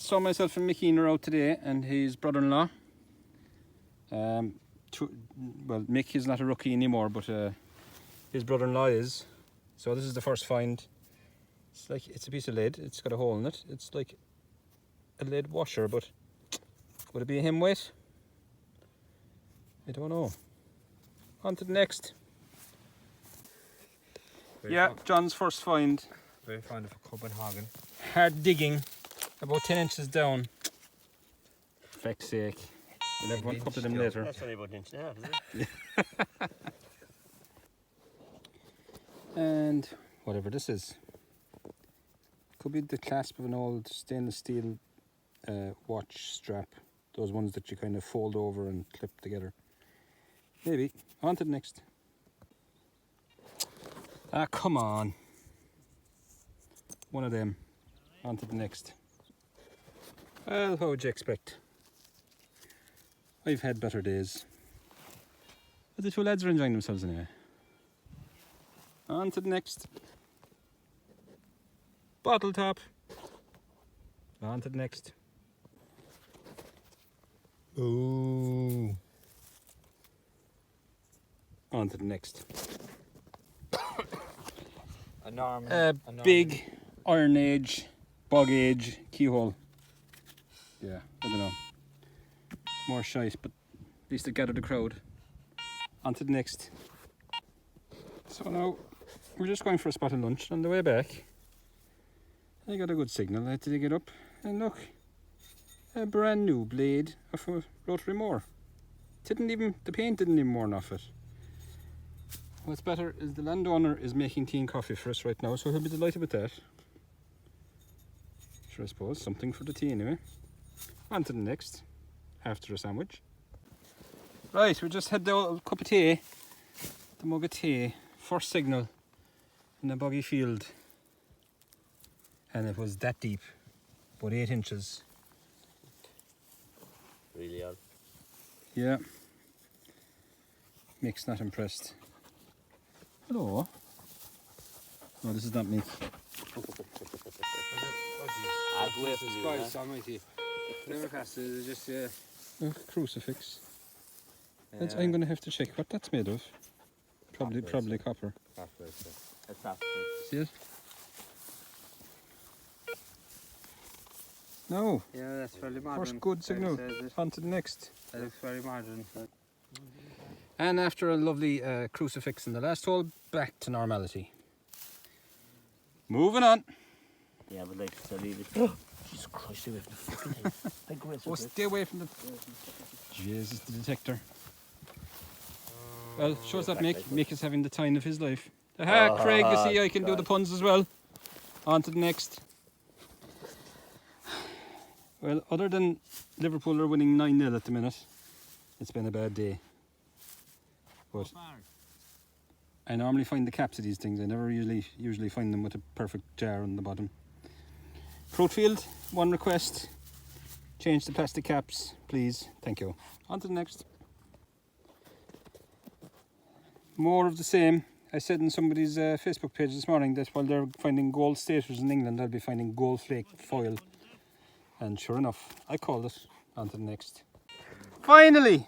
So myself and Mickey are out today, and his brother-in-law. Well, Mick is not a rookie anymore, but his brother-in-law is. So this is the first find. It's a piece of lead. It's got a hole in it. It's like a lead washer, but would it be a him weight? I don't know. On to the next. John's first find. Very fond of Copenhagen. Hard digging, about 10 inches down. For feck's sake. We'll have one couple of them later. That's only about an inch and a half, isn't it? And whatever this is. Could be the clasp of an old stainless steel watch strap. Those ones that you kind of fold over and clip together. Maybe. On to the next. Ah, come on. One of them. On to the next. Well, how would you expect? I've had better days. But the two lads are enjoying themselves anyway. On to the next. Bottle top. On to the next. Ooh. On to the next. Big Iron Age, Bog Age keyhole. Yeah, I don't know. More shite, but at least it gathered a crowd. On to the next. So now we're just going for a spot of lunch. On the way back, I got a good signal. I had to dig it up, and look, a brand new blade of a rotary mower. The paint didn't even worn off it. What's better is the landowner is making tea and coffee for us right now, so he'll be delighted with that. Sure, I suppose something for the tea anyway. On to the next, after a sandwich. Right, we just had the cup of tea, the mug of tea, first signal in a boggy field, and it was that deep, about 8 inches. Really odd. Yeah. Mick's not impressed. Hello. No, this is not Mick. Christ almighty. Never passed it, just A crucifix. I'm going to have to check what that's made of. Probably copper. That's not. See it? No. Yeah, that's fairly modern. First good signal. On to the next. That looks very modern. And after a lovely crucifix in the last hole, back to normality. Moving on. Yeah, but like, so leave it. Jesus Christ, stay away from the fucking thing. Oh, stay away from the... Jesus, the detector. Well, shows that Mick is having the time of his life. Aha, Craig, you see I can do the puns as well. On to the next. Well, other than Liverpool are winning 9-0 at the minute, it's been a bad day. But I normally find the caps of these things. I never usually find them with a perfect jar on the bottom. Fruitfield, one request. Change the plastic caps, please. Thank you. On to the next. More of the same. I said in somebody's Facebook page this morning that while they're finding gold staters in England, they'll be finding gold flake foil. And sure enough, I called it. On to the next. Finally!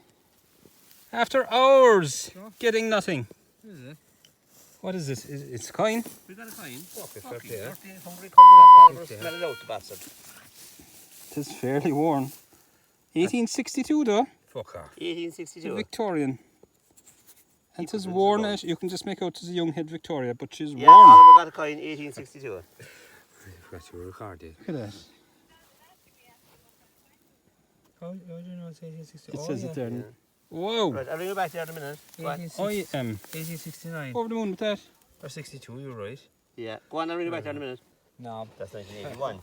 After hours, getting nothing. What is it? What is this? It's a coin? We got a coin. Fucking Hungry comes smell it out, the bastard. It is fairly worn. 1862 though. Fuck off. 1862. Victorian. And it is Keep it worn in out. You can just make out as a young head Victoria, but she's Yeah, worn. Oliver got a coin 1862. I forgot you were recording. Look at that. How do you know it's 1860? It says it there. Yeah. Whoa! Right, I'll bring you back there in a minute. Go on. I am 1869. over the moon with that. Or 62, you're right. Yeah, go on, I'll bring you back there in a minute. No. That's 1981.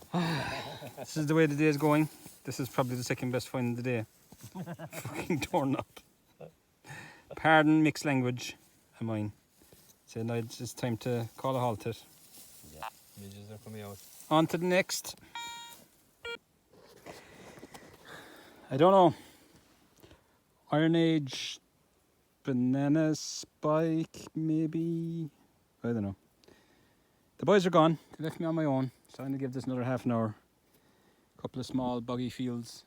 This is the way the day is going. This is probably the second best find of the day. Fucking torn up. Pardon mixed language of mine. So now it's just time to call a halt to it. Yeah. Midges are coming out. On to the next. I don't know. Iron Age banana spike, maybe. I don't know. The boys are gone. They left me on my own. So I'm going to give this another half an hour. couple of small boggy fields.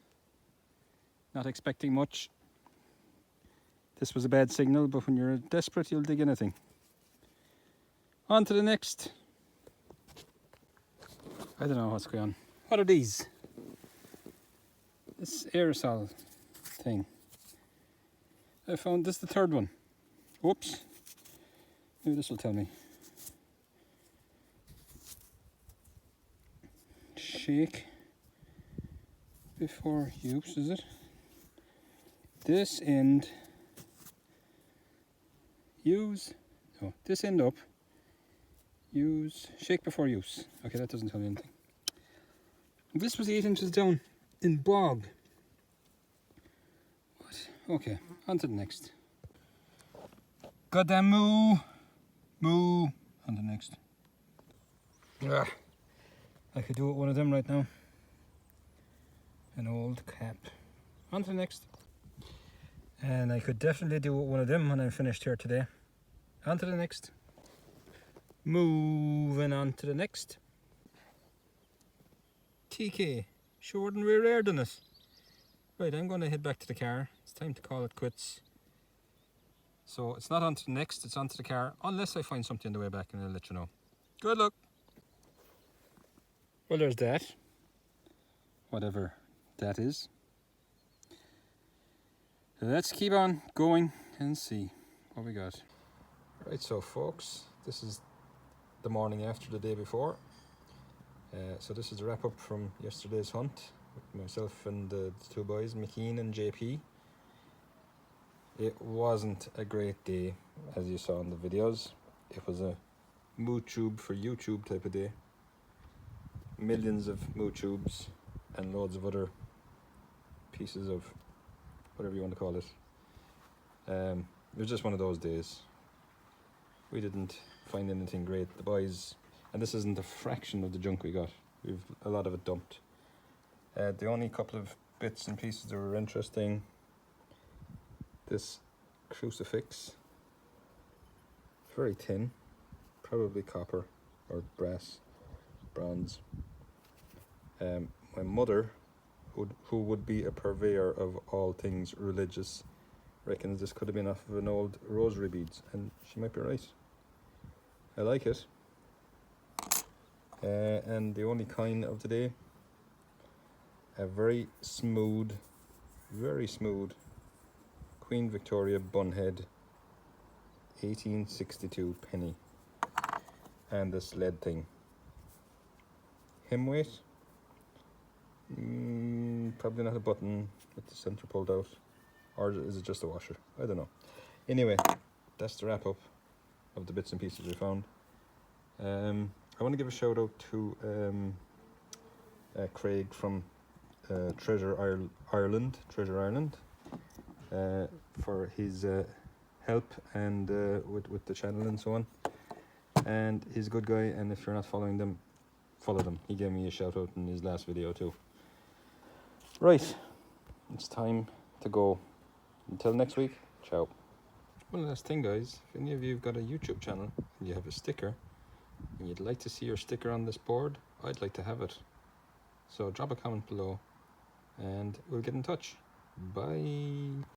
Not expecting much. This was a bad signal, but when you're desperate, you'll dig anything. On to the next. I don't know what's going on. What are these? This aerosol thing. I found this is the third one. Whoops. Maybe this will tell me. Shake before use, is it? This end. Use. No, this end up. Use. Shake before use. Okay, that doesn't tell me anything. This was 8 inches down in bog. What? Okay, on to the next. Goddamn moo! Moo! On to the next. Ah, I could do it with one of them right now. An old cap. On to the next. And I could definitely do it with one of them when I'm finished here today. On to the next. Moving on to the next. TK. Short and rear air done it. Right, I'm going to head back to the car. It's time to call it quits. So it's not on to the next, it's on to the car. Unless I find something on the way back and I'll let you know. Good luck. Well, there's that. Whatever that is. Let's keep on going and see what we got. Right, so folks, this is the morning after the day before. So this is a wrap up from yesterday's hunt with myself and the two boys, McKean and JP. It wasn't a great day, as you saw in the videos. It was a moo tube for YouTube type of day. Millions of moo tubes and loads of other pieces of whatever you want to call it. It was just one of those days. We didn't find anything great. The boys, and this isn't a fraction of the junk we got. We've a lot of it dumped. The only couple of bits and pieces that were interesting. This crucifix, very thin, probably copper or brass, bronze. My mother, who would be a purveyor of all things religious, reckons this could have been off of an old rosary beads, and she might be right. I like it. And the only coin of the day, a very smooth Queen Victoria bunhead, 1862 penny, and this lead thing. Hem weight, probably not a button with the center pulled out, or is it just a washer? I don't know. Anyway, that's the wrap up of the bits and pieces we found. I want to give a shout out to Craic from Treasure Ireland, for his help and with the channel and so on. And he's a good guy, and if you're not following them, follow them. He gave me a shout out in his last video too. Right, it's time to go. Until next week, ciao. One last thing, guys, if any of you have got a YouTube channel and you have a sticker and you'd like to see your sticker on this board, I'd like to have it. So drop a comment below and we'll get in touch. Bye.